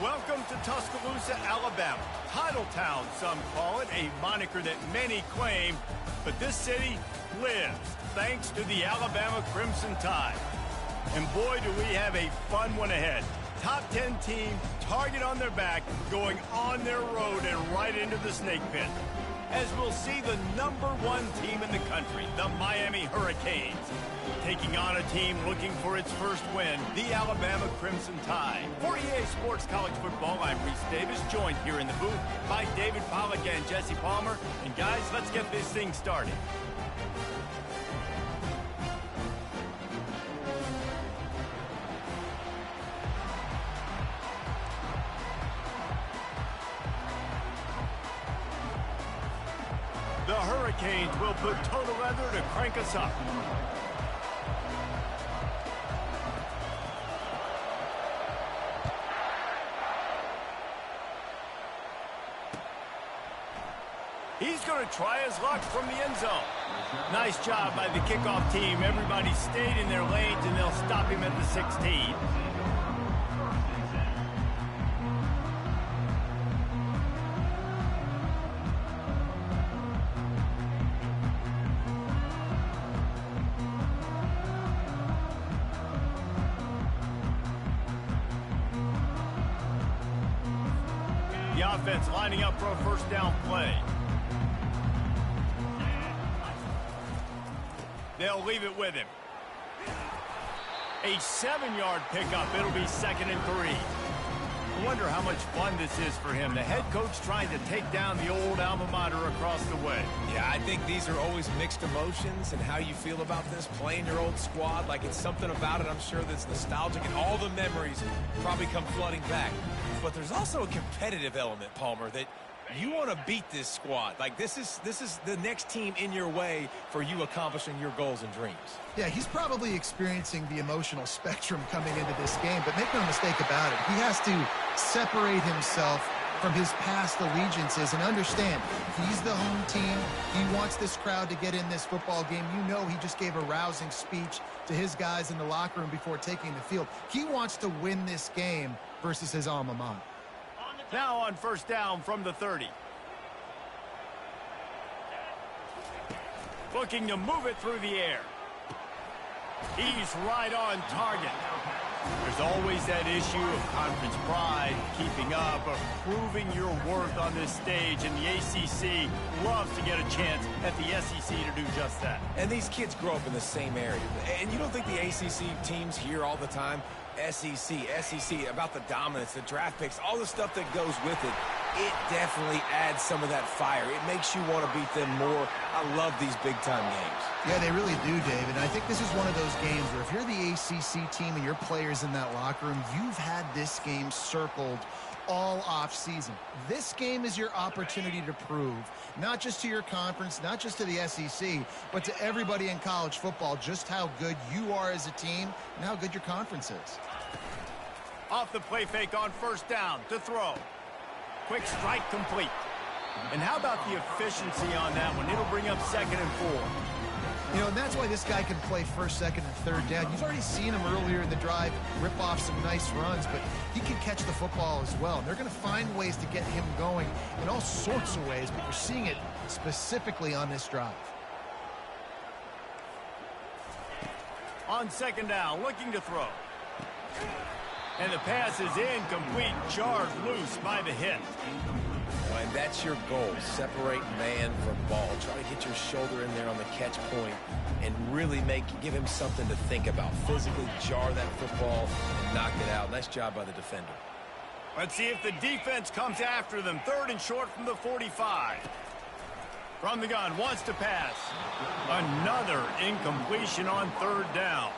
Welcome to Tuscaloosa, Alabama. Title Town, some call it, a moniker that many claim, but this city lives thanks to the Alabama Crimson Tide. And boy, do we have a fun one ahead. Top 10 team, target on their back, going on their road and right into the snake pit. As we'll see the #1 team in the country, the Miami Hurricanes, taking on a team looking for its first win, the Alabama Crimson Tide. For EA Sports College Football, I'm Reese Davis, joined here in the booth by David Pollack and Jesse Palmer. And guys, let's get this thing started. The Hurricanes will put total leather to crank us up. He's going to try his luck from the end zone. Nice job by the kickoff team. Everybody stayed in their lanes, and they'll stop him at the 16. The offense lining up for a first down play. They'll leave it with him. A 7-yard pickup. It'll be 2nd and 3. I wonder how much fun this is for him. The head coach trying to take down the old alma mater across the way. Yeah, I think these are always mixed emotions and how you feel about this, playing your old squad. Like, it's something about it, I'm sure, that's nostalgic, and all the memories probably come flooding back. But there's also a competitive element, Palmer, that you want to beat this squad. Like, this is the next team in your way for you accomplishing your goals and dreams. Yeah, he's probably experiencing the emotional spectrum coming into this game, but make no mistake about it, he has to separate himself from his past allegiances and understand he's the home team. He wants this crowd to get in this football game. You know, he just gave a rousing speech to his guys in the locker room before taking the field. He wants to win this game versus his alma mater. Now on first down from the 30. Looking to move it through the air. He's right on target. There's always that issue of conference pride, keeping up, or proving your worth on this stage, and the ACC loves to get a chance at the SEC to do just that. And these kids grow up in the same area. And you don't think the ACC teams hear all the time, SEC, about the dominance, the draft picks, all the stuff that goes with it. It definitely adds some of that fire. It makes you want to beat them more. I love these big-time games. Yeah, they really do, David. And I think this is one of those games where if you're the ACC team and your players in that locker room, you've had this game circled all off-season. This game is your opportunity to prove, not just to your conference, not just to the SEC, but to everybody in college football, just how good you are as a team and how good your conference is. Off the play fake on first down to throw. Quick strike complete. And how about the efficiency on that one? It'll bring up 2nd and 4. You know, and that's why this guy can play first, second, and third down. You've already seen him earlier in the drive rip off some nice runs, but he can catch the football as well. And they're going to find ways to get him going in all sorts of ways, but we're seeing it specifically on this drive. On 2nd down, looking to throw. And the pass is incomplete, jarred loose by the hit. And that's your goal, separate man from ball. Try to get your shoulder in there on the catch point and really give him something to think about. Physically jar that football and knock it out. Nice job by the defender. Let's see if the defense comes after them. 3rd and short from the 45. From the gun, wants to pass. Another incompletion on 3rd down.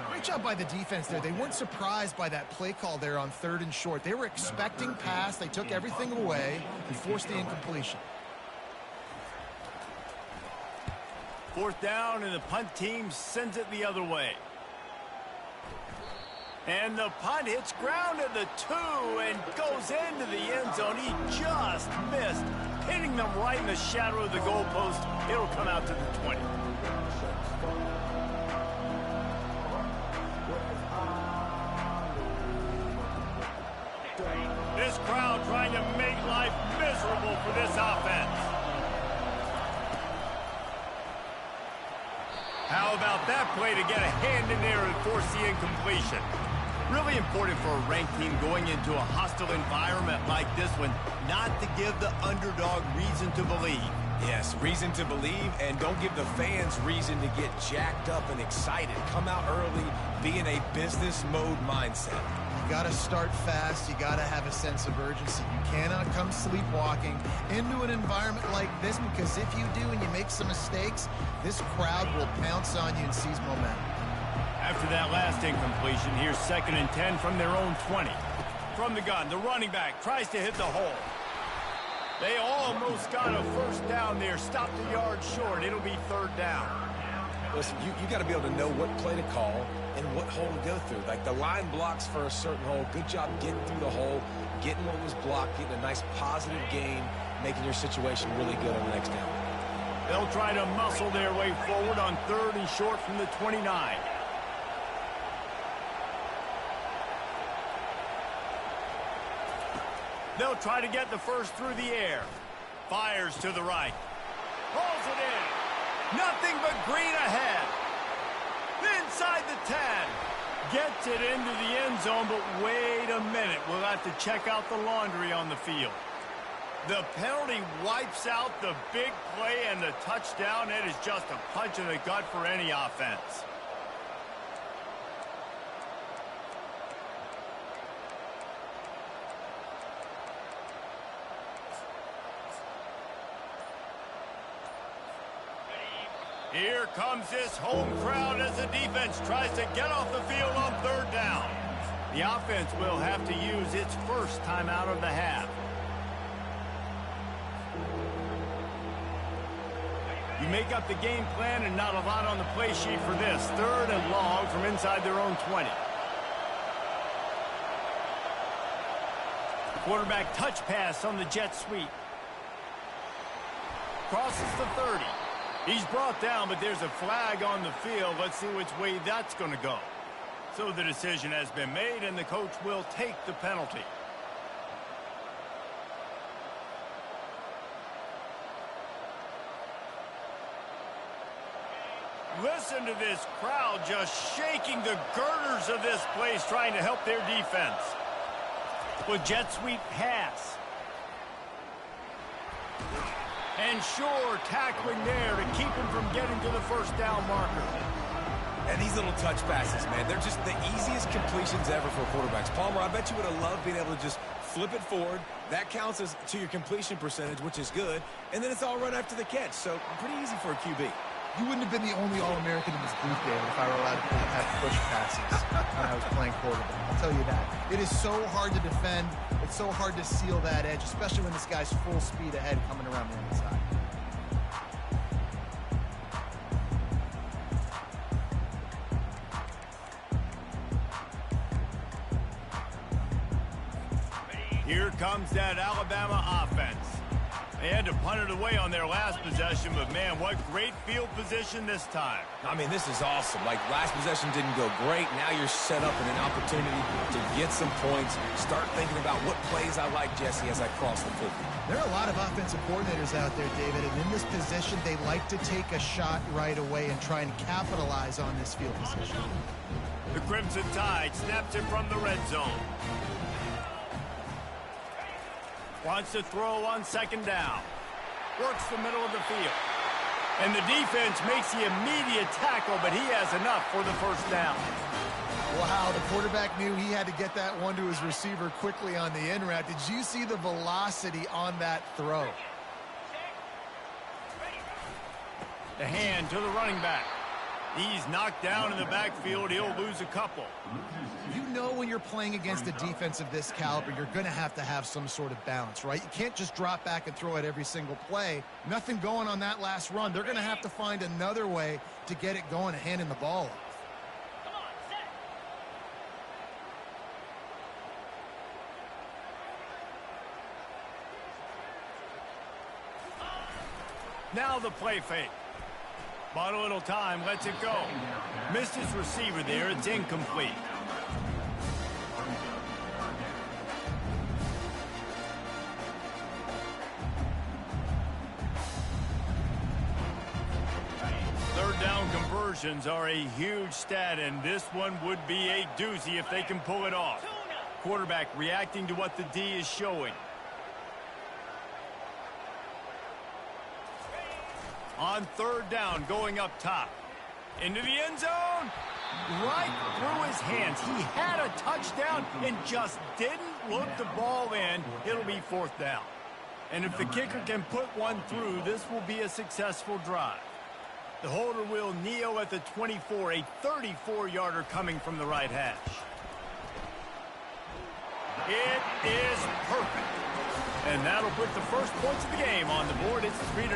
Great job by the defense there. They weren't surprised by that play call there on 3rd and short. They were expecting pass. They took everything away and forced the incompletion. 4th down, and the punt team sends it the other way. And the punt hits ground at the 2 and goes into the end zone. He just missed, hitting them right in the shadow of the goalpost. It'll come out to the 20. now trying to make life miserable for this offense. How about that play to get a hand in there and force the incompletion? Really important for a ranked team going into a hostile environment like this one, not to give the underdog reason to believe. Yes, reason to believe, and don't give the fans reason to get jacked up and excited. Come out early, be in a business mode mindset. You got to start fast. You got to have a sense of urgency. You cannot come sleepwalking into an environment like this, because if you do and you make some mistakes, this crowd will pounce on you and seize momentum. After that last incompletion, here's 2nd and 10 from their own 20. From the gun, the running back tries to hit the hole. They almost got a first down there, stopped a yard short. It'll be 3rd down. Listen, you got to be able to know what play to call and what hole to go through. Like the line blocks for a certain hole. Good job getting through the hole, getting what was blocked, getting a nice positive gain, making your situation really good on the next down. They'll try to muscle their way forward on 3rd and short from the 29. They'll try to get the first through the air. Fires to the right. Pulls it in. Nothing but green ahead. Inside the 10. Gets it into the end zone, but wait a minute. We'll have to check out the laundry on the field. The penalty wipes out the big play and the touchdown. It is just a punch in the gut for any offense. Here comes this home crowd as the defense tries to get off the field on 3rd down. The offense will have to use its first timeout of the half. You make up the game plan and not a lot on the play sheet for this. 3rd and long from inside their own 20. Quarterback touch pass on the jet sweep. Crosses the 30. He's brought down, but there's a flag on the field. Let's see which way that's going to go. So the decision has been made, and the coach will take the penalty. Listen to this crowd just shaking the girders of this place, trying to help their defense. With jet sweep pass. And sure, tackling there to keep him from getting to the first down marker. And these little touch passes, man, they're just the easiest completions ever for quarterbacks. Palmer, I bet you would have loved being able to just flip it forward. That counts as to your completion percentage, which is good. And then it's all run after the catch, so pretty easy for a QB. You wouldn't have been the only All-American in this booth, David, if I were allowed to have push passes when I was playing quarterback. I'll tell you that. It is so hard to defend. It's so hard to seal that edge, especially when this guy's full speed ahead coming around the inside. Here comes that Alabama offense. They had to punt it away on their last possession, but man, what great field position this time. I mean, this is awesome. Like, last possession didn't go great. Now you're set up in an opportunity to get some points. Start thinking about what plays I like, Jesse, as I cross the field. There are a lot of offensive coordinators out there, David, and in this position, they like to take a shot right away and try and capitalize on this field position. The Crimson Tide snaps it from the red zone. Wants to throw on 2nd down. Works the middle of the field. And the defense makes the immediate tackle, but he has enough for the first down. Wow, the quarterback knew he had to get that one to his receiver quickly on the in route. Did you see the velocity on that throw? The hand to the running back. He's knocked down in the backfield. He'll lose a couple. You know when you're playing against a defense of this caliber, you're going to have some sort of balance, right? You can't just drop back and throw it every single play. Nothing going on that last run. They're going to have to find another way to get it going and handing the ball off. Now the play fake. Bought a little time, lets it go. Missed his receiver there, it's incomplete. conversions are a huge stat, and this one would be a doozy if they can pull it off. Quarterback reacting to what the D is showing. On third down, going up top. Into the end zone. Right through his hands. He had a touchdown and just didn't look the ball in. It'll be fourth down. And if the kicker can put one through, this will be a successful drive. The holder will kneel at the 24, a 34-yarder coming from the right hash. It is perfect. And that'll put the first points of the game on the board. It's 3-0.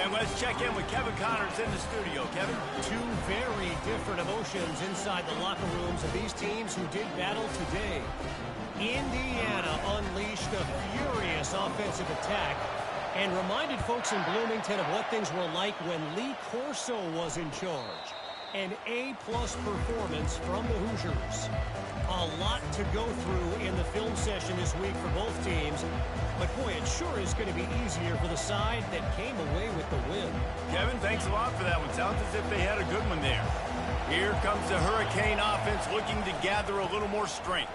And let's check in with Kevin Connors in the studio. Kevin? Two very different emotions inside the locker rooms of these teams who did battle today. Indiana unleashed a furious offensive attack and reminded folks in Bloomington of what things were like when Lee Corso was in charge. An A-plus performance from the Hoosiers. A lot to go through in the film session this week for both teams. But, boy, it sure is going to be easier for the side that came away with the win. Kevin, thanks a lot for that one. Sounds as if they had a good one there. Here comes the Hurricane offense looking to gather a little more strength.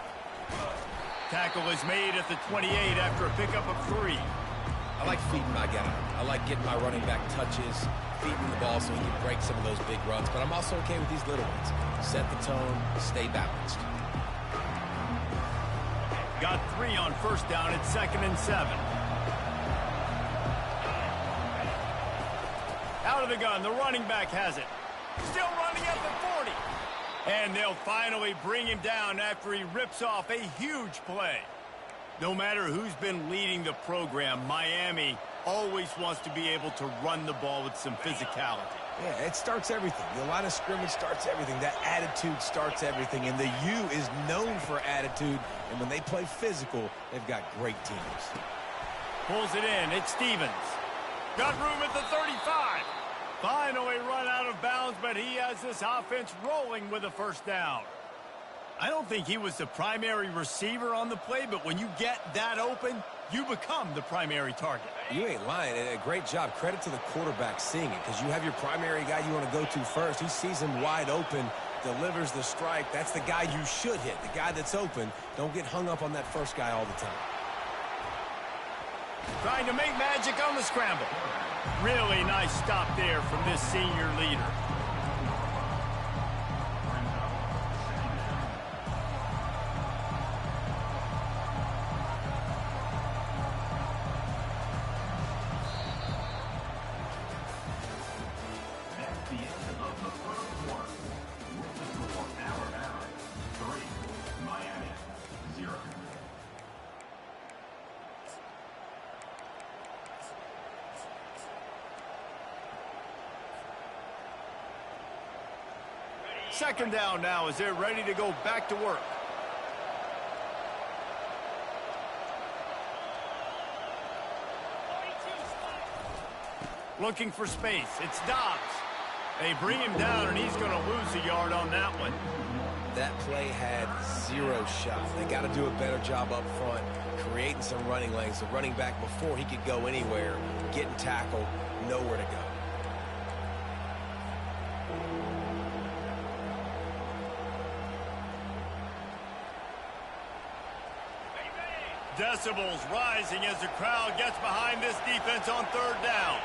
Tackle is made at the 28 after a pickup of 3. I like feeding my guy. I like getting my running back touches, feeding the ball so he can break some of those big runs. But I'm also okay with these little ones. Set the tone, stay balanced. Got 3 on first down at 2nd and 7. Out of the gun, the running back has it. Still running at the 40. And they'll finally bring him down after he rips off a huge play. No matter who's been leading the program, Miami always wants to be able to run the ball with some physicality. Yeah, it starts everything. The line of scrimmage starts everything. That attitude starts everything. And the U is known for attitude. And when they play physical, they've got great teams. Pulls it in. It's Stevens. Got room at the 35. Finally run out of bounds, but he has this offense rolling with a first down. I don't think he was the primary receiver on the play, but when you get that open, you become the primary target. You ain't lying. A great job. Credit to the quarterback seeing it, because you have your primary guy you want to go to first. He sees him wide open, delivers the strike. That's the guy you should hit, the guy that's open. Don't get hung up on that first guy all the time. Trying to make magic on the scramble. Really nice stop there from this senior leader. Second down now as they're ready to go back to work. Looking for space. It's Dobbs. They bring him down, and he's going to lose a yard on that one. That play had 0 shot. They got to do a better job up front, creating some running lanes. The running back, before he could go anywhere, getting tackled, nowhere to go. Decibels rising as the crowd gets behind this defense on third down.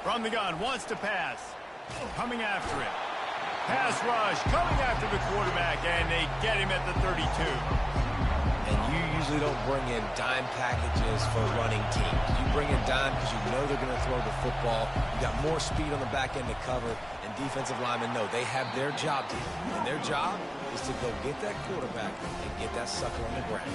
From the gun, wants to pass. Coming after it. Pass rush, coming after the quarterback, and they get him at the 32. And you usually don't bring in dime packages for running teams. You bring in dime because you know they're going to throw the football. You got more speed on the back end to cover, and defensive linemen know they have their job to do. And their job is to go get that quarterback and get that sucker on the ground.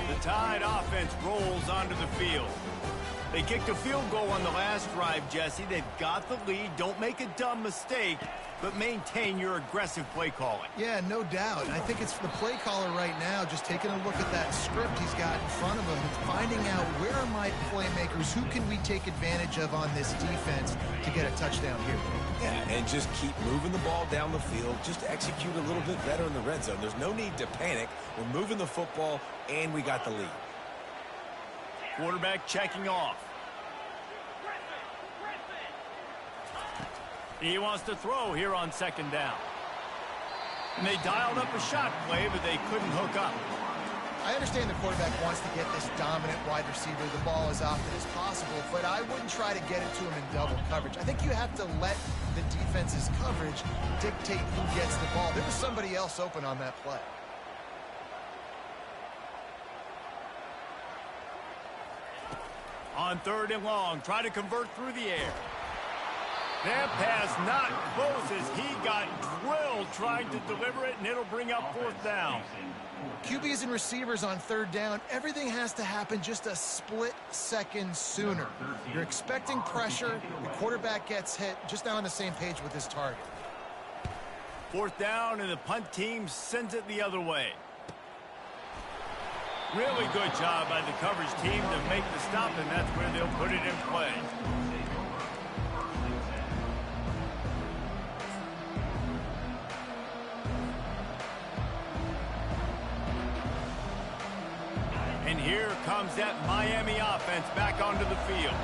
The Tide offense rolls onto the field. They kicked a field goal on the last drive, Jesse. They've got the lead. Don't make a dumb mistake. but maintain your aggressive play calling. Yeah, no doubt. I think it's the play caller right now just taking a look at that script he's got in front of him and finding out where are my playmakers, who can we take advantage of on this defense to get a touchdown here. Yeah, and just keep moving the ball down the field. Just execute a little bit better in the red zone. There's no need to panic. We're moving the football, and we got the lead. Quarterback checking off. He wants to throw here on second down. And they dialed up a shot play, but they couldn't hook up. I understand the quarterback wants to get this dominant wide receiver the ball as often as possible, but I wouldn't try to get it to him in double coverage. I think you have to let the defense's coverage dictate who gets the ball. There was somebody else open on that play. On third and long, try to convert through the air. That pass not close as he got drilled trying to deliver it, and it'll bring up fourth down. QBs and receivers on third down, everything has to happen just a split second sooner. You're expecting pressure, the quarterback gets hit, just now on the same page with his target. Fourth down, and the punt team sends it the other way. Really good job by the coverage team to make the stop, and that's where they'll put it in play. And here comes that Miami offense back onto the field.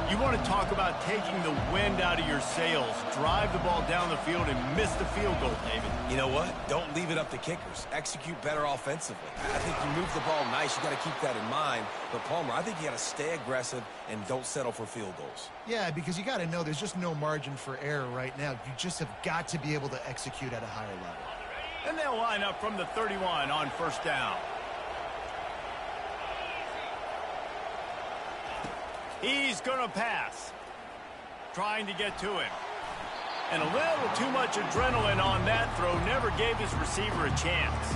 You want to talk about taking the wind out of your sails. Drive the ball down the field and miss the field goal, David. You know what? Don't leave it up to kickers. Execute better offensively. I think you move the ball nice. You got to keep that in mind. But, Palmer, I think you got to stay aggressive and don't settle for field goals. Yeah, because you got to know there's just no margin for error right now. You just have got to be able to execute at a higher level. And they'll line up from the 31 on first down. He's going to pass. Trying to get to him. And a little too much adrenaline on that throw. Never gave his receiver a chance.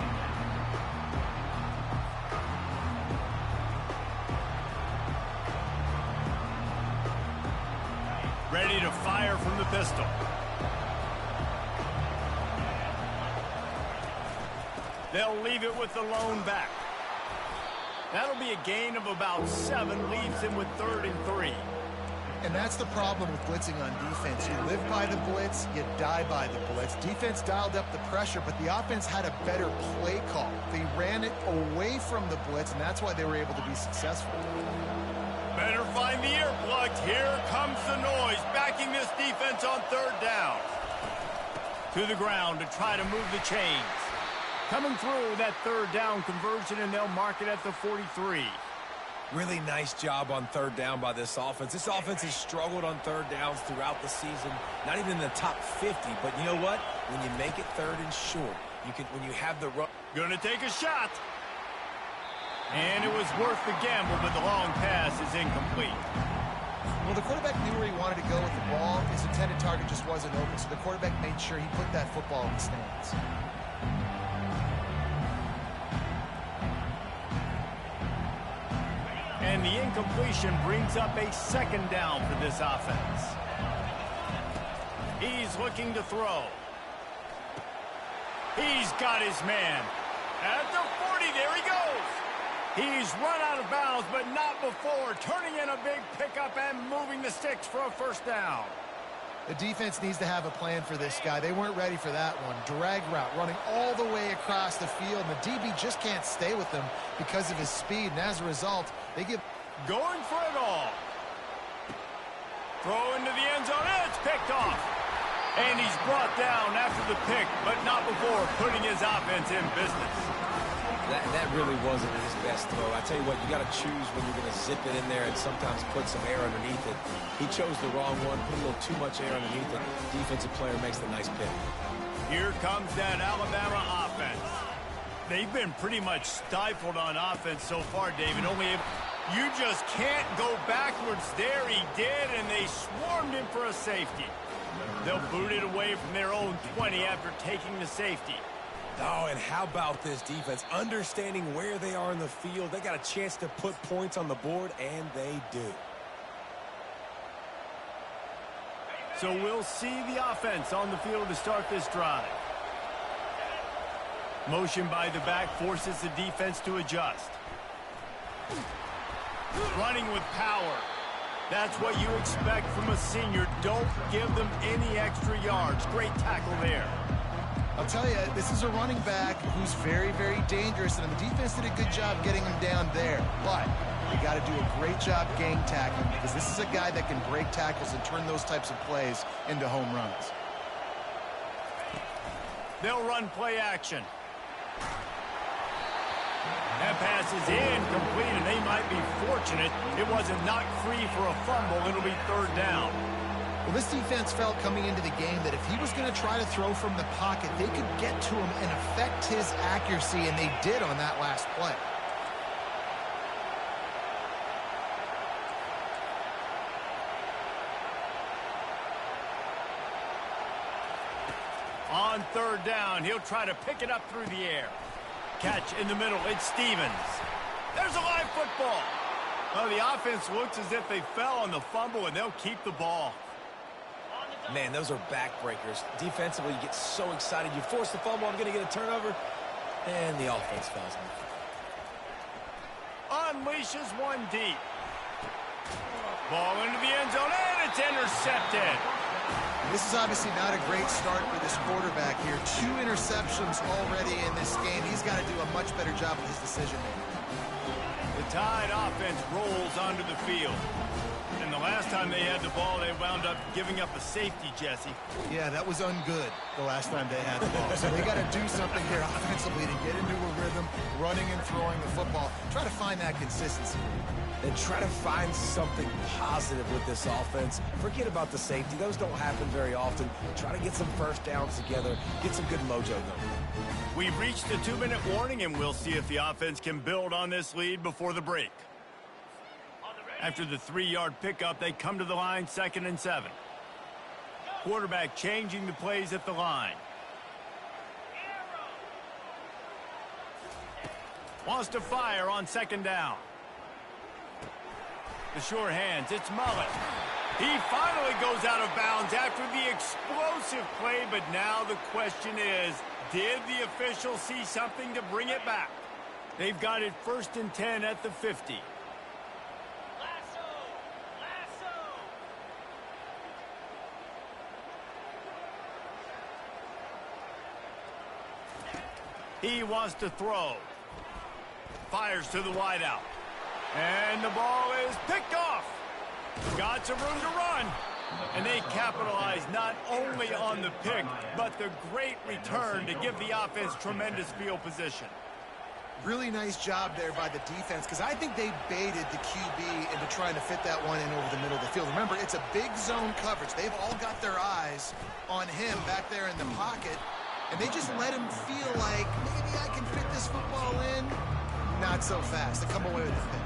Ready to fire from the pistol. They'll leave it with the lone back. That'll be a gain of about 7, leaves him with 3rd and 3. And that's the problem with blitzing on defense. You live by the blitz, you die by the blitz. Defense dialed up the pressure, but the offense had a better play call. They ran it away from the blitz, and that's why they were able to be successful. Better find the earplugs. Here comes the noise, backing this defense on third down. To the ground to try to move the chains. Coming through that third down conversion, and they'll mark it at the 43. Really nice job on third down by this offense. This offense has struggled on third downs throughout the season. Not even in the top 50, but you know what? When you make it third and short, you can, when you have the run. Gonna take a shot. And it was worth the gamble, but the long pass is incomplete. Well, the quarterback knew where he wanted to go with the ball. His intended target just wasn't open, so the quarterback made sure he put that football in the stands. And the incompletion brings up a second down for this offense. He's looking to throw. He's got his man. At the 40, there he goes. He's run out of bounds, but not before. Turning in a big pickup and moving the sticks for a first down. The defense needs to have a plan for this guy. They weren't ready for that one. Drag route, running all the way across the field. And the DB just can't stay with him because of his speed. And as a result, they give... Going for it all. Throw into the end zone. It's picked off. And he's brought down after the pick, but not before putting his offense in business. That really wasn't his best throw. I tell you what, you got to choose when you're going to zip it in there and sometimes put some air underneath it. He chose the wrong one, put a little too much air underneath it. Defensive player makes the nice pick. Here comes that Alabama offense. They've been pretty much stifled on offense so far, David. You just can't go backwards. There he did, and they swarmed him for a safety. They'll boot it away from their own 20 after taking the safety. Oh, and how about this defense? Understanding where they are in the field. They got a chance to put points on the board, and they do. So we'll see the offense on the field to start this drive. Motion by the back forces the defense to adjust. Running with power. That's what you expect from a senior. Don't give them any extra yards. Great tackle there. I'll tell you, this is a running back who's very, very dangerous, and the defense did a good job getting him down there. But you got to do a great job gang tackling, because this is a guy that can break tackles and turn those types of plays into home runs. They'll run play action. That pass is incomplete, and they might be fortunate it wasn't knocked free for a fumble. It'll be third down. Well, this defense felt coming into the game that if he was going to try to throw from the pocket, they could get to him and affect his accuracy, and they did on that last play. On third down, he'll try to pick it up through the air. Catch in the middle, it's Stevens. There's a live football. Well, the offense looks as if they fell on the fumble, and they'll keep the ball. Man, those are backbreakers. Defensively, you get so excited. You force the fumble, I'm going to get a turnover, and the offense falls on. Unleashes one deep. Ball into the end zone, and it's intercepted. This is obviously not a great start for this quarterback here. 2 interceptions already in this game. He's got to do a much better job with his decision-making. The Tide offense rolls onto the field. And the last time they had the ball, they wound up giving up a safety, Jesse. Yeah, that was ungood the last time they had the ball. So they got to do something here offensively to get into a rhythm, running and throwing the football. Try to find that consistency. And try to find something positive with this offense. Forget about the safety. Those don't happen very often. Try to get some first downs together. Get some good mojo going. We've reached the 2-minute warning, and we'll see if the offense can build on this lead before the break. After the 3-yard pickup, they come to the line, 2nd and 7. Quarterback changing the plays at the line. Wants to fire on 2nd down. The sure hands, it's Mullet. He finally goes out of bounds after the explosive play, but now the question is, did the official see something to bring it back? They've got it 1st and 10 at the 50. He wants to throw. Fires to the wideout. And the ball is picked off. Got some room to run. And they capitalize not only on the pick, but the great return to give the offense tremendous field position. Really nice job there by the defense, because I think they baited the QB into trying to fit that one in over the middle of the field. Remember, it's a big zone coverage. They've all got their eyes on him back there in the pocket, and they just let him feel like, maybe I can fit this football in. Not so fast. They come away with the pick.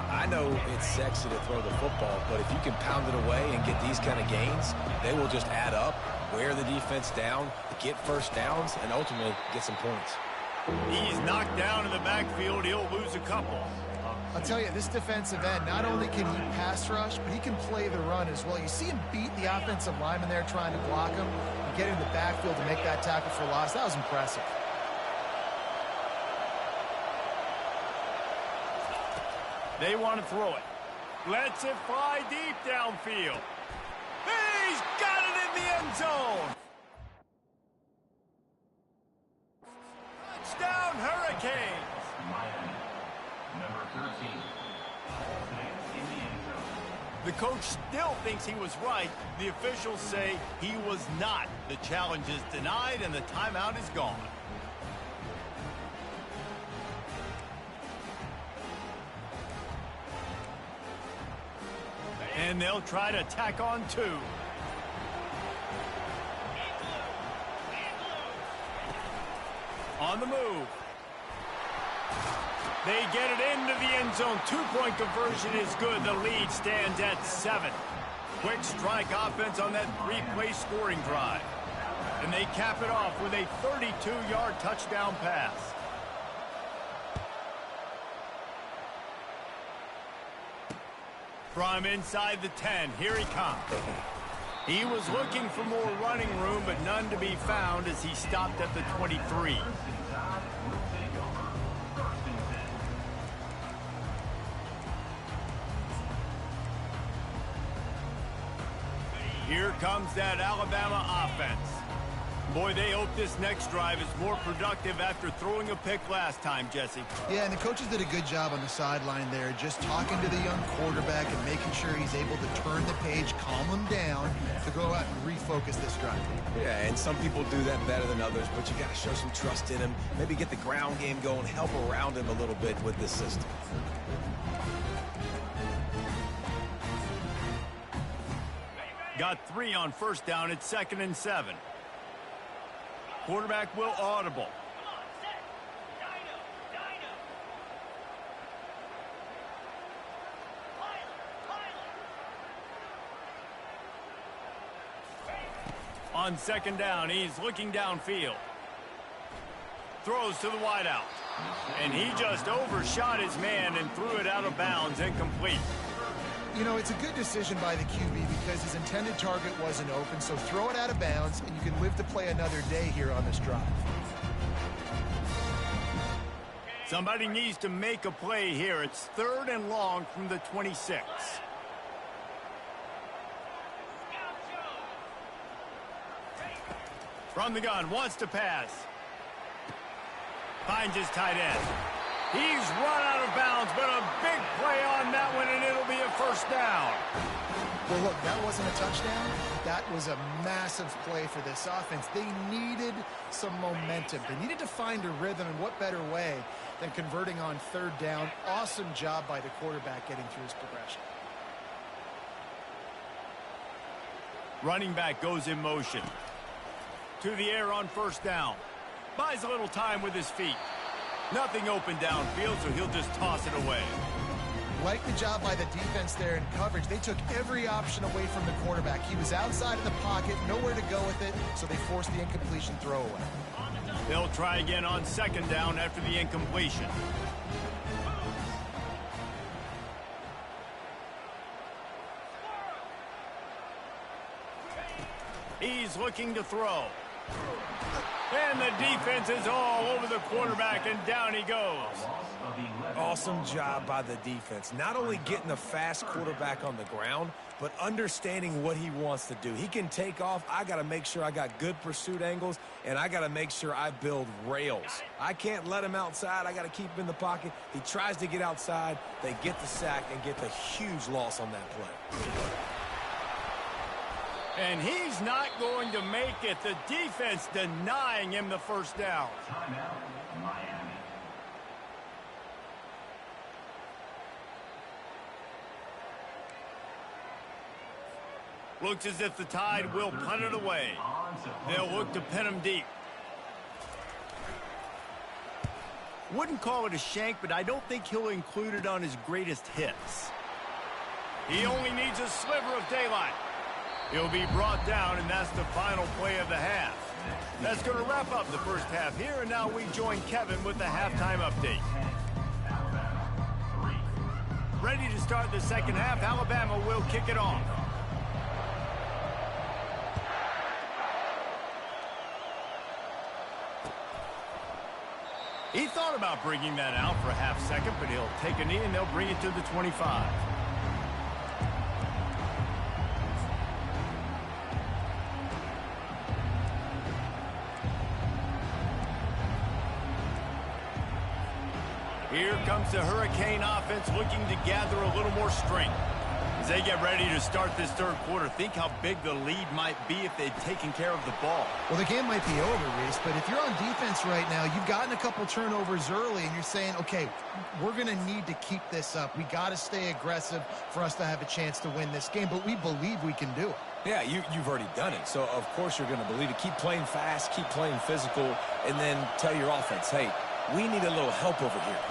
I know it's sexy to throw the football, but if you can pound it away and get these kind of gains, they will just add up, wear the defense down, get first downs, and ultimately get some points. He's knocked down in the backfield. He'll lose a couple. I'll tell you, this defensive end, not only can he pass rush, but he can play the run as well. You see him beat the offensive lineman there trying to block him and get in the backfield to make that tackle for loss. That was impressive. They want to throw it. Lets it fly deep downfield. He's got it in the end zone. Touchdown, Hurricanes. Number 13. The coach still thinks he was right. The officials say he was not. The challenge is denied, and the timeout is gone. And they'll try to tack on 2. On the move. They get it into the end zone. 2-point conversion is good. The lead stands at 7. Quick strike offense on that 3-play scoring drive. And they cap it off with a 32-yard touchdown pass. From inside the 10, here he comes. He was looking for more running room, but none to be found as he stopped at the 23. Here comes that Alabama offense. Boy, they hope this next drive is more productive after throwing a pick last time, Jesse. Yeah, and the coaches did a good job on the sideline there, just talking to the young quarterback and making sure he's able to turn the page, calm him down to go out and refocus this drive. Yeah, and some people do that better than others, but you got to show some trust in him, maybe get the ground game going, help around him a little bit with this system. Got 3 on first down at 2nd and 7. Quarterback will audible. On 2nd down, he's looking downfield. Throws to the wideout. And he just overshot his man and threw it out of bounds, incomplete. You know, it's a good decision by the QB because his intended target wasn't open, so throw it out of bounds, and you can live to play another day here on this drive. Somebody needs to make a play here. It's 3rd and long from the 26. From the gun, wants to pass. Finds his tight end. He's run out of bounds, but a big play on that one, and it'll be a first down. Well, look, that wasn't a touchdown. That was a massive play for this offense. They needed some momentum. They needed to find a rhythm, and what better way than converting on 3rd down. Awesome job by the quarterback getting through his progression. Running back goes in motion. To the air on 1st down. Buys a little time with his feet. Nothing open downfield, so he'll just toss it away. Like the job by the defense there in coverage. They took every option away from the quarterback. He was outside of the pocket, nowhere to go with it, so they forced the incompletion throwaway. They'll try again on 2nd down after the incompletion. He's looking to throw. And the defense is all over the quarterback, and down he goes. Awesome job by the defense. Not only getting the fast quarterback on the ground, but understanding what he wants to do. He can take off. I got to make sure I got good pursuit angles, and I got to make sure I build rails. I can't let him outside. I got to keep him in the pocket. He tries to get outside. They get the sack and get the huge loss on that play. And he's not going to make it. The defense denying him the first down. Timeout, Miami. Looks as if the Tide will punt it away. They'll look to pin him deep. Wouldn't call it a shank, but I don't think he'll include it on his greatest hits. He only needs a sliver of daylight. He'll be brought down, and that's the final play of the half. That's going to wrap up the first half here, and now we join Kevin with the halftime update. Ready to start the second half. Alabama will kick it off. He thought about bringing that out for a half second, but he'll take a knee, and they'll bring it to the 25. Here comes the Hurricane offense looking to gather a little more strength. As they get ready to start this third quarter, think how big the lead might be if they'd taken care of the ball. Well, the game might be over, Reese, but if you're on defense right now, you've gotten a couple turnovers early, and you're saying, okay, we're going to need to keep this up. We got to stay aggressive for us to have a chance to win this game, but we believe we can do it. Yeah, you've already done it, so of course you're going to believe it. Keep playing fast, keep playing physical, and then tell your offense, hey, we need a little help over here.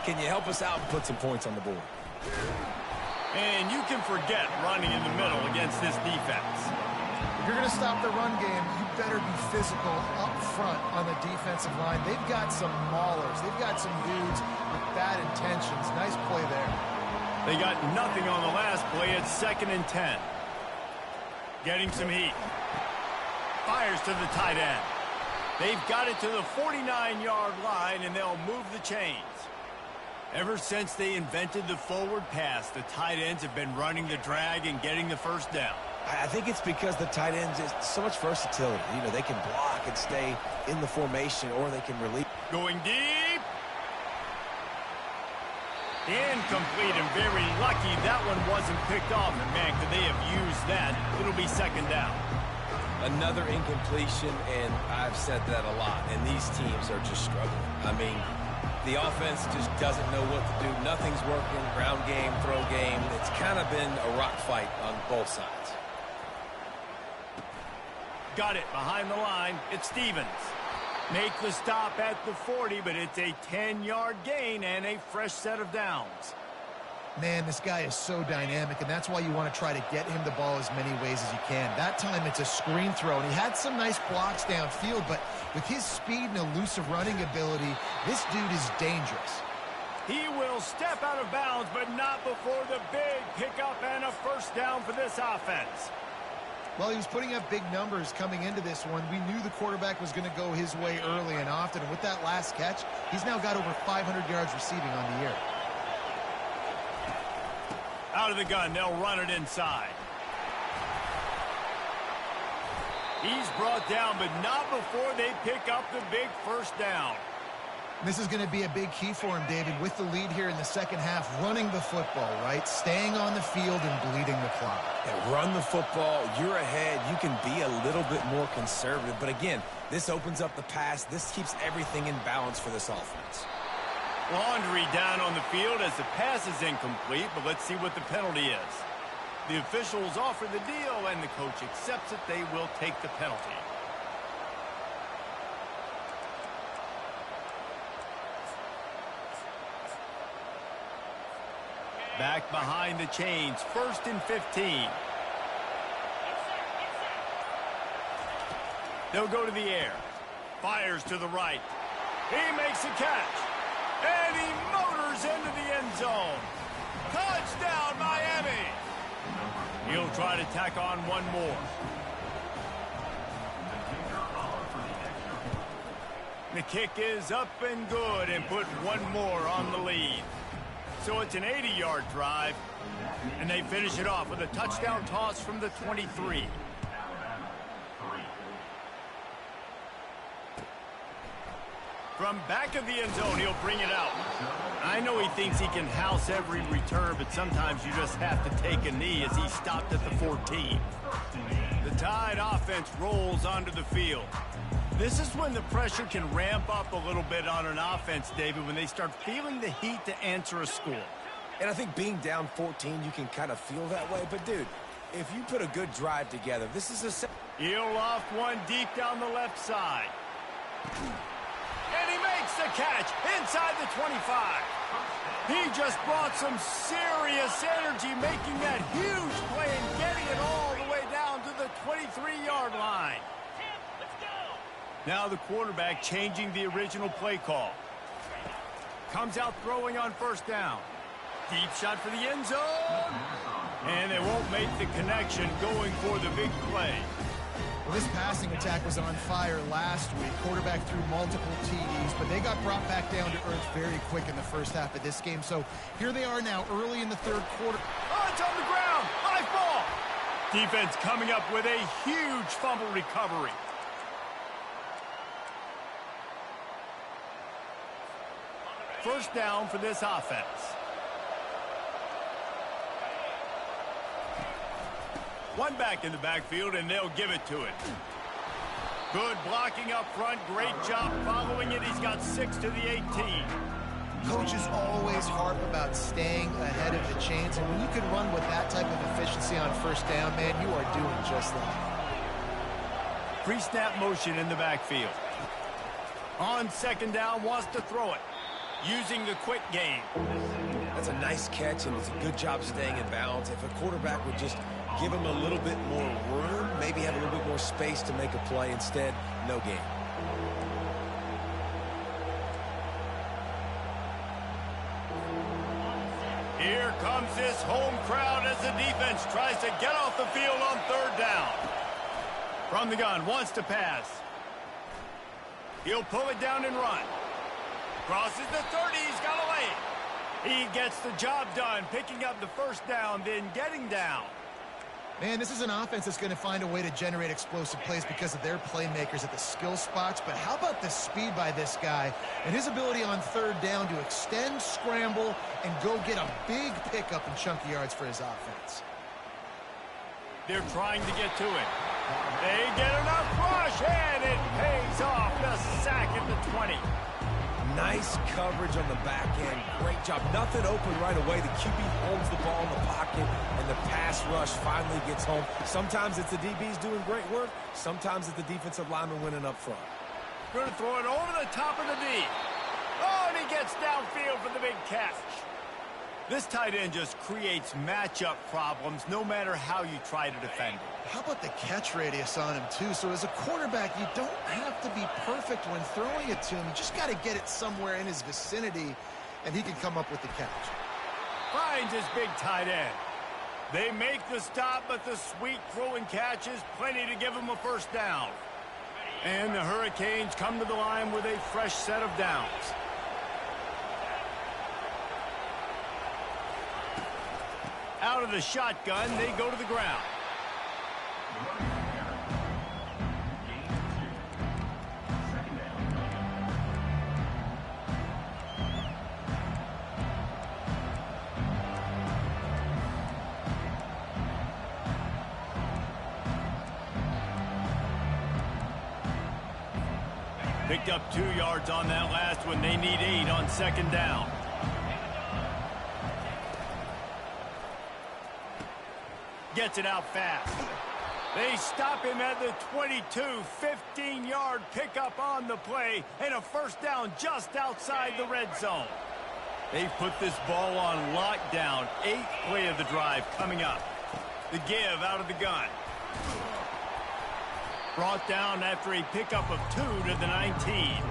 Can you help us out and put some points on the board? And you can forget running in the middle against this defense. If you're going to stop the run game, you better be physical up front on the defensive line. They've got some maulers. They've got some dudes with bad intentions. Nice play there. They got nothing on the last play. It's 2nd and 10. Getting some heat. Fires to the tight end. They've got it to the 49-yard line, and they'll move the chains. Ever since they invented the forward pass, the tight ends have been running the drag and getting the first down. I think it's because the tight ends is so much versatility. You know, they can block and stay in the formation, or they can release. Going deep. Incomplete, and very lucky that one wasn't picked off. And man, could they have used that? It'll be second down. Another incompletion, and I've said that a lot, and these teams are just struggling. I mean, the offense just doesn't know what to do. Nothing's working. Ground game, throw game. It's kind of been a rock fight on both sides. Got it behind the line. It's Stevens. Make the stop at the 40, but it's a 10-yard gain and a fresh set of downs. Man, this guy is so dynamic, and that's why you want to try to get him the ball as many ways as you can. That time it's a screen throw, and he had some nice blocks downfield, but with his speed and elusive running ability, this dude is dangerous. He will step out of bounds, but not before the big pickup and a first down for this offense. Well, he was putting up big numbers coming into this one. We knew the quarterback was going to go his way early and often, and with that last catch, he's now got over 500 yards receiving on the year. Out of the gun, they'll run it inside. He's brought down, but not before they pick up the big first down. This is going to be a big key for him, David, with the lead here in the second half, running the football, right? Staying on the field and bleeding the clock. Yeah, run the football. You're ahead. You can be a little bit more conservative. But again, this opens up the pass. This keeps everything in balance for this offense. Laundry down on the field as the pass is incomplete, but let's see what the penalty is. The officials offer the deal, and the coach accepts it. They will take the penalty. Back behind the chains, 1st and 15. They'll go to the air. Fires to the right. He makes a catch. And he motors into the end zone. Touchdown, Miami. He'll try to tack on one more. The kick is up and good and put one more on the lead. So it's an 80-yard drive, and they finish it off with a touchdown toss from the 23. From back of the end zone, he'll bring it out. I know he thinks he can house every return, but sometimes you just have to take a knee as he stopped at the 14. The Tide offense rolls onto the field. This is when the pressure can ramp up a little bit on an offense, David, when they start feeling the heat to answer a score. And I think being down 14, you can kind of feel that way. But, dude, if you put a good drive together, this is a... He'll loft one deep down the left side. And he makes the catch inside the 25. He just brought some serious energy, making that huge play and getting it all the way down to the 23-yard line. Now the quarterback changing the original play call. Comes out throwing on first down. Deep shot for the end zone. And they won't make the connection going for the big play. Well, this passing attack was on fire last week. Quarterback threw multiple TDs, but they got brought back down to earth very quick in the first half of this game. So here they are now early in the third quarter. Oh, it's on the ground. High ball. Defense coming up with a huge fumble recovery. First down for this offense. One back in the backfield, and they'll give it to it. Good blocking up front. Great job following it. He's got 6 to the 18. Coaches always harp about staying ahead of the chains, and when you can run with that type of efficiency on first down, man, you are doing just that. Pre-snap motion in the backfield. On second down, wants to throw it. Using the quick game. That's a nice catch, and it's a good job staying in bounds. If a quarterback would just give him a little bit more room, maybe have a little bit more space to make a play. Instead, no gain. Here comes this home crowd as the defense tries to get off the field on third down. From the gun, wants to pass. He'll pull it down and run. Crosses the 30, he's got a lane. He gets the job done, picking up the first down, then getting down. Man, this is an offense that's going to find a way to generate explosive plays because of their playmakers at the skill spots. But how about the speed by this guy and his ability on third down to extend, scramble, and go get a big pickup and chunky yards for his offense. They're trying to get to it. They get enough rush, and it pays off. The sack at the 20. Nice coverage on the back end. Great job. Nothing open right away. The QB holds the ball in the pocket, and the pass rush finally gets home. Sometimes it's the DBs doing great work. Sometimes it's the defensive lineman winning up front. Going to throw it over the top of the D. Oh, and he gets downfield for the big catch. This tight end just creates matchup problems no matter how you try to defend him. How about the catch radius on him, too? So as a quarterback, you don't have to be perfect when throwing it to him. You just got to get it somewhere in his vicinity, and he can come up with the catch. Finds his big tight end. They make the stop, but the sweet throwing catch is plenty to give him a first down. And the Hurricanes come to the line with a fresh set of downs. Out of the shotgun, they go to the ground. Picked up 2 yards on that last one. They need 8 on second down. Gets it out fast. They stop him at the 22, 15-yard pickup on the play, and a first down just outside the red zone. They've put this ball on lockdown. 8th play of the drive coming up. The give out of the gun. Brought down after a pickup of 2 to the 19.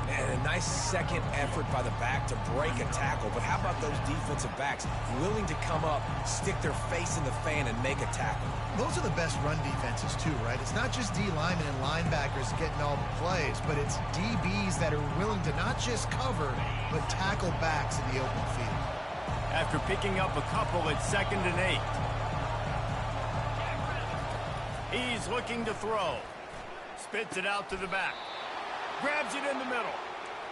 And a nice second effort by the back to break a tackle. But how about those defensive backs willing to come up, stick their face in the fan, and make a tackle? Those are the best run defenses, too, right? It's not just D linemen and linebackers getting all the plays, but it's DBs that are willing to not just cover, but tackle backs in the open field. After picking up a couple at 2nd and 8. He's looking to throw. Spits it out to the back. Grabs it in the middle.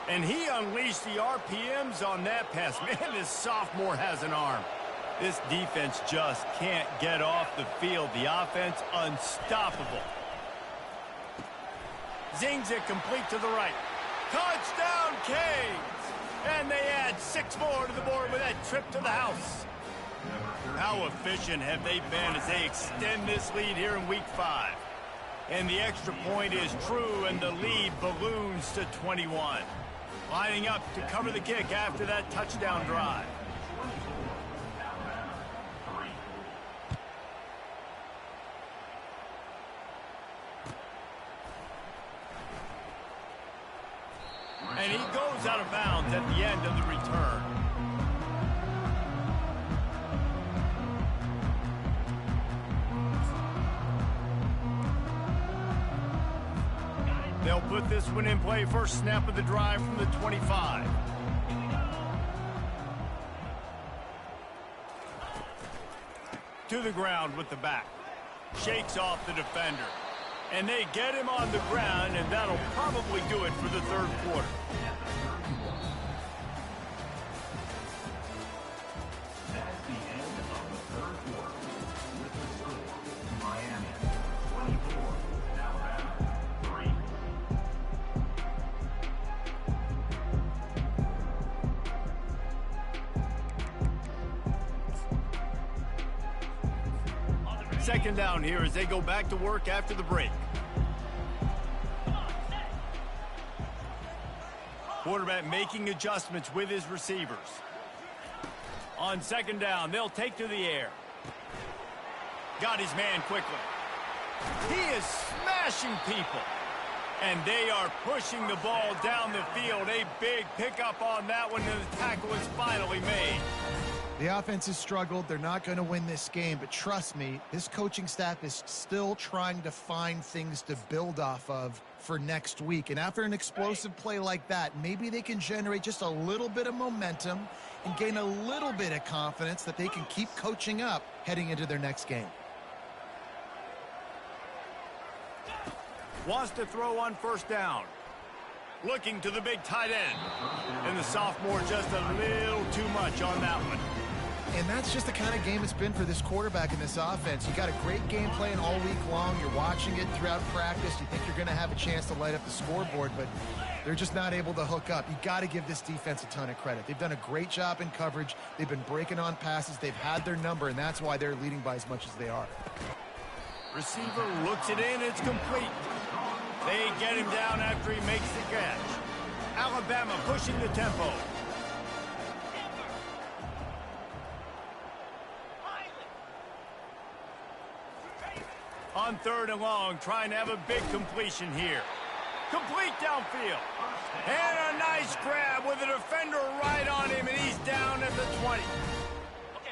And he unleashed the RPMs on that pass. Man, this sophomore has an arm. This defense just can't get off the field. The offense unstoppable. Zings it complete to the right. Touchdown, Canes! And they add 6 more to the board with that trip to the house. How efficient have they been as they extend this lead here in Week 5? And the extra point is true, and the lead balloons to 21. Lining up to cover the kick after that touchdown drive. And he goes out of bounds at the end of the return. They'll put this one in play. First snap of the drive from the 25. To the ground with the back. Shakes off the defender. And they get him on the ground, and that'll probably do it for the third quarter. Second down here as they go back to work after the break. Quarterback making adjustments with his receivers. On second down, they'll take to the air. Got his man quickly. He is smashing people. And they are pushing the ball down the field. A big pickup on that one, and the tackle is finally made. The offense has struggled. They're not going to win this game, but trust me, this coaching staff is still trying to find things to build off of for next week. And after an explosive play like that, maybe they can generate just a little bit of momentum and gain a little bit of confidence that they can keep coaching up heading into their next game. Wants to throw on first down. Looking to the big tight end. And the sophomore just a little too much on that one. And that's just the kind of game it's been for this quarterback in this offense. You got a great game plan all week long. You're watching it throughout practice. You think you're going to have a chance to light up the scoreboard, but they're just not able to hook up. You got to give this defense a ton of credit. They've done a great job in coverage. They've been breaking on passes. They've had their number, and that's why they're leading by as much as they are. Receiver looks it in. It's complete. They get him down after he makes the catch. Alabama pushing the tempo. On third and long, trying to have a big completion here. Complete downfield. And a nice grab with a defender right on him, and he's down at the 20.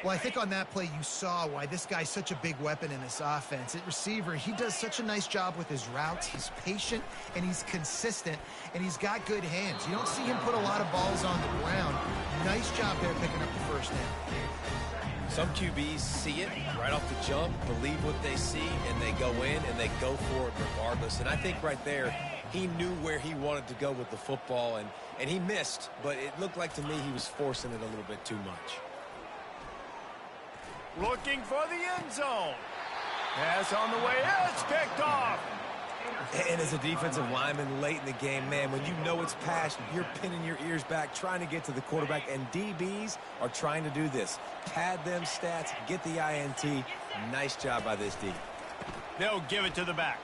Well, I think on that play you saw why this guy's such a big weapon in this offense. At receiver, he does such a nice job with his routes. He's patient, and he's consistent, and he's got good hands. You don't see him put a lot of balls on the ground. Nice job there picking up the first down. Some QBs see it right off the jump, believe what they see, and they go in and they go for it regardless. And I think right there, he knew where he wanted to go with the football, and he missed, but it looked like to me he was forcing it a little bit too much. Looking for the end zone. Pass on the way. It's picked off. And as a defensive lineman late in the game, man, when you know it's passion, you're pinning your ears back, trying to get to the quarterback, and DBs are trying to do this. Pad them stats, get the INT. Nice job by this D. They'll give it to the back.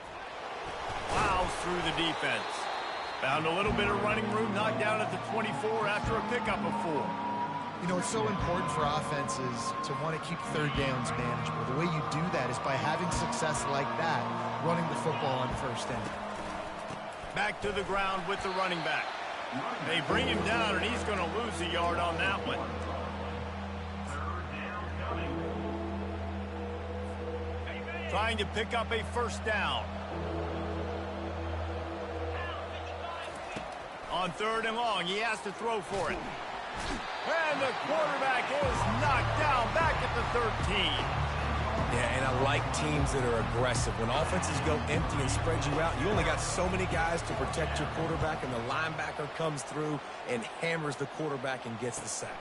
Plows through the defense. Found a little bit of running room, knocked down at the 24 after a pickup of 4. You know, it's so important for offenses to want to keep third downs manageable. The way you do that is by having success like that, running the football on first down. Back to the ground with the running back. They bring him down, and he's going to lose a yard on that one. Trying to pick up a first down. On third and long, he has to throw for it. And the quarterback is knocked down back at the 13. Yeah, and I like teams that are aggressive. When offenses go empty and spread you out, you only got so many guys to protect your quarterback, and the linebacker comes through and hammers the quarterback and gets the sack.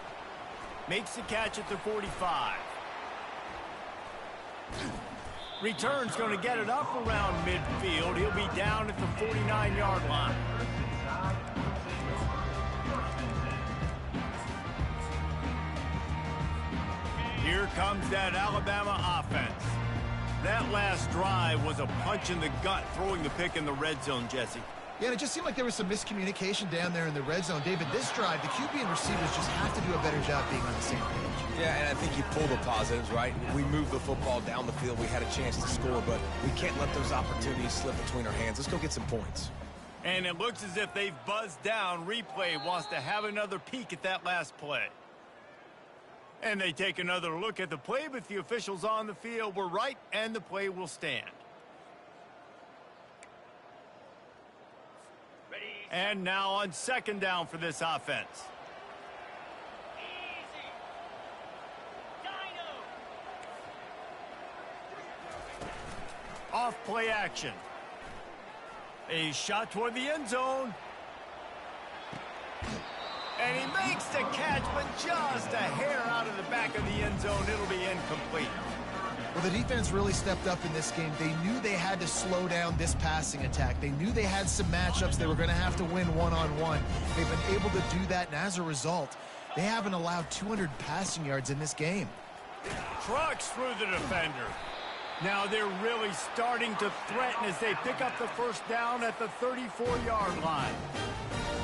Makes the catch at the 45. Return's going to get it up around midfield. He'll be down at the 49-yard line. Here comes that Alabama offense. That last drive was a punch in the gut, throwing the pick in the red zone, Jesse. Yeah, and it just seemed like there was some miscommunication down there in the red zone. David, this drive, the QB and receivers just have to do a better job being on the same page. Yeah, and I think you pull the positives, right? We moved the football down the field. We had a chance to score, but we can't let those opportunities slip between our hands. Let's go get some points. And it looks as if they've buzzed down. Replay wants to have another peek at that last play. And they take another look at the play, but the officials on the field were right, and the play will stand. And now on second down for this offense. Off play action. A shot toward the end zone. And he makes the catch, but just a hair out of the back of the end zone. It'll be incomplete. Well, the defense really stepped up in this game. They knew they had to slow down this passing attack. They knew they had some matchups they were going to have to win one-on-one. They've been able to do that, and as a result, they haven't allowed 200 passing yards in this game. Trucks through the defender. Now they're really starting to threaten as they pick up the first down at the 34-yard line.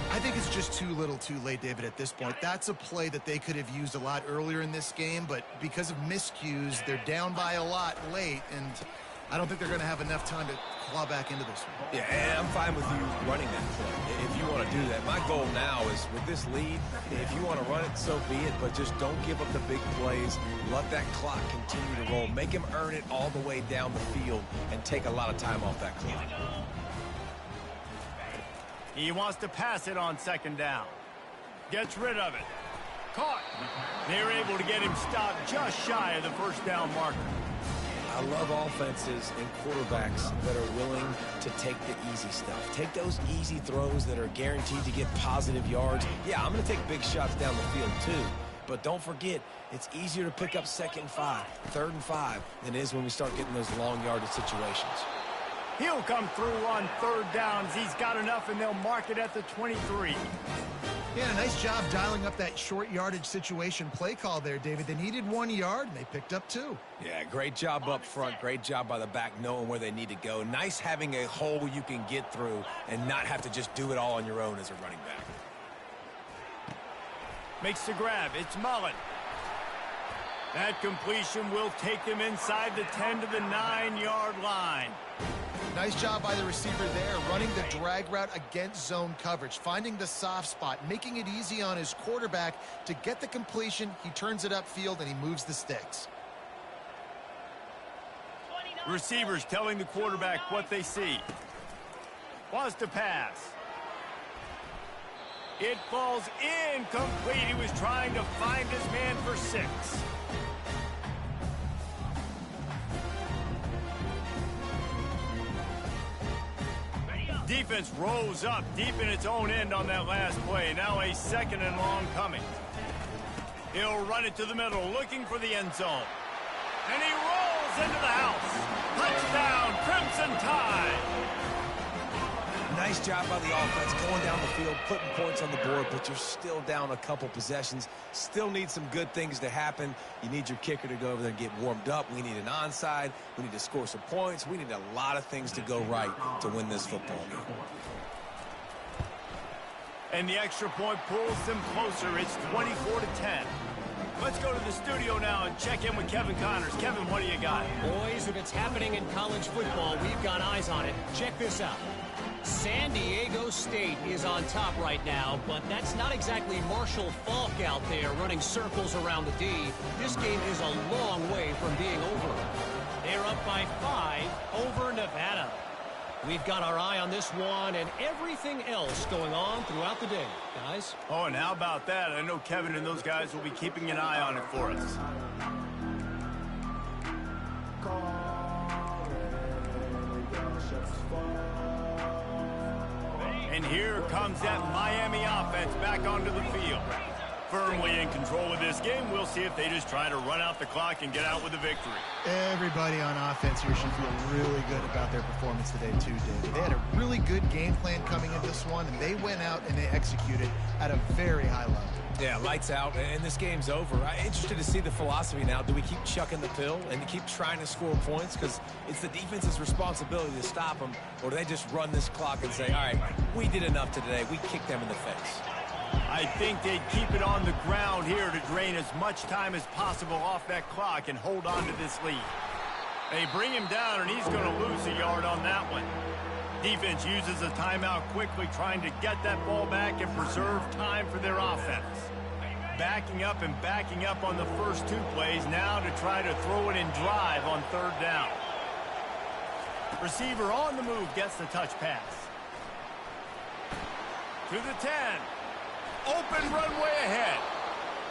I think it's just too little too late, David, at this point. That's a play that they could have used a lot earlier in this game, but because of miscues, they're down by a lot late, and I don't think they're going to have enough time to claw back into this one. Yeah, and I'm fine with you running that play if you want to do that. My goal now is with this lead, if you want to run it, so be it, but just don't give up the big plays. Let that clock continue to roll. Make him earn it all the way down the field and take a lot of time off that clock. He wants to pass it on second down. Gets rid of it. Caught. They're able to get him stopped just shy of the first down marker. I love offenses and quarterbacks that are willing to take the easy stuff. Take those easy throws that are guaranteed to get positive yards. Yeah, I'm going to take big shots down the field too. But don't forget, it's easier to pick up 2nd and 5, 3rd and 5 than it is when we start getting those long yardage situations. He'll come through on 3rd downs. He's got enough, and they'll mark it at the 23. Yeah, nice job dialing up that short yardage situation play call there, David. They needed 1 yard, and they picked up 2. Yeah, great job up front. Great job by the back knowing where they need to go. Nice having a hole you can get through and not have to just do it all on your own as a running back. Makes the grab. It's Mullen. That completion will take them inside the 10 to the 9-yard line. Nice job by the receiver there, running the drag route against zone coverage, finding the soft spot, making it easy on his quarterback to get the completion. He turns it upfield, and he moves the sticks. Receivers telling the quarterback what they see. Wants to pass. It falls incomplete. He was trying to find his man for 6. Defense rolls up deep in its own end on that last play. Now a 2nd and long coming. He'll run it to the middle, looking for the end zone. And he rolls into the house. Touchdown, Crimson Tide. Nice job by the offense going down the field, putting points on the board, but you're still down a couple possessions. Still need some good things to happen. You need your kicker to go over there and get warmed up. We need an onside. We need to score some points. We need a lot of things to go right to win this football game. And the extra point pulls them closer. It's 24-10. Let's go to the studio now and check in with Kevin Connors. Kevin, what do you got? Boys, if it's happening in college football, we've got eyes on it. Check this out. San Diego State is on top right now, but that's not exactly Marshall Faulk out there running circles around the D. This game is a long way from being over. They're up by 5 over Nevada. We've got our eye on this one and everything else going on throughout the day, guys. Oh, and how about that? I know Kevin and those guys will be keeping an eye on it for us. And here comes that Miami offense back onto the field. Firmly in control of this game. We'll see if they just try to run out the clock and get out with a victory. Everybody on offense here should feel really good about their performance today too, David. They had a really good game plan coming in this one, and they went out and they executed at a very high level. Yeah, lights out, and this game's over. I'm interested to see the philosophy now. Do we keep chucking the pill and keep trying to score points? Because it's the defense's responsibility to stop them. Or do they just run this clock and say, all right, we did enough today. We kicked them in the face. I think they'd keep it on the ground here to drain as much time as possible off that clock and hold on to this lead. They bring him down, and he's going to lose a yard on that one. Defense uses a timeout quickly, trying to get that ball back and preserve time for their offense. Backing up and backing up on the first 2 plays now to try to throw it in drive on 3rd down. Receiver on the move gets the touch pass. To the 10. Open runway ahead.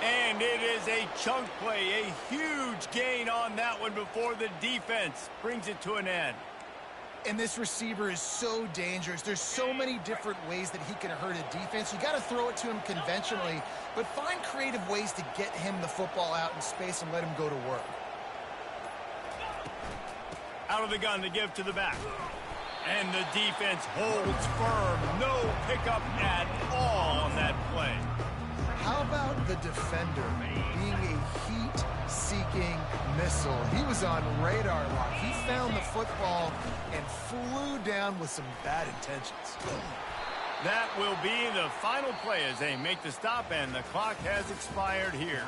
And it is a chunk play, a huge gain on that one before the defense brings it to an end. And this receiver is so dangerous. There's so many different ways that he can hurt a defense. You got to throw it to him conventionally, but find creative ways to get him the football out in space and let him go to work. Out of the gun to give to the back. And the defense holds firm. No pickup at all on that play. How about the defender being a heat-seeking missile? He was on radar lock. He found the football and flew down with some bad intentions. That will be the final play as they make the stop, and the clock has expired here.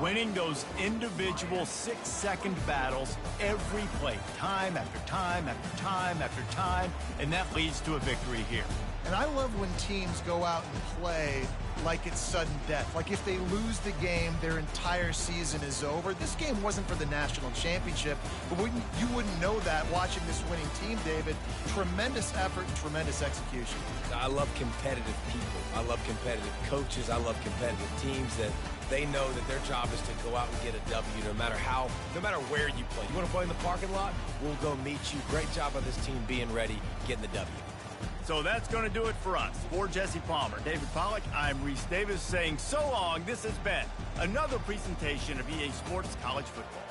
winning those individual 6-second battles every play, time after time after time after time, and that leads to a victory here. And I love when teams go out and play like it's sudden death. Like if they lose the game, their entire season is over. This game wasn't for the national championship, but you wouldn't know that watching this winning team, David. Tremendous effort and tremendous execution. I love competitive people. I love competitive coaches. I love competitive teams that they know that their job is to go out and get a W no matter where you play. You want to play in the parking lot? We'll go meet you. Great job of this team being ready, getting the W. So that's going to do it for us. For Jesse Palmer, David Pollack, I'm Reese Davis saying so long. This has been another presentation of EA Sports College Football.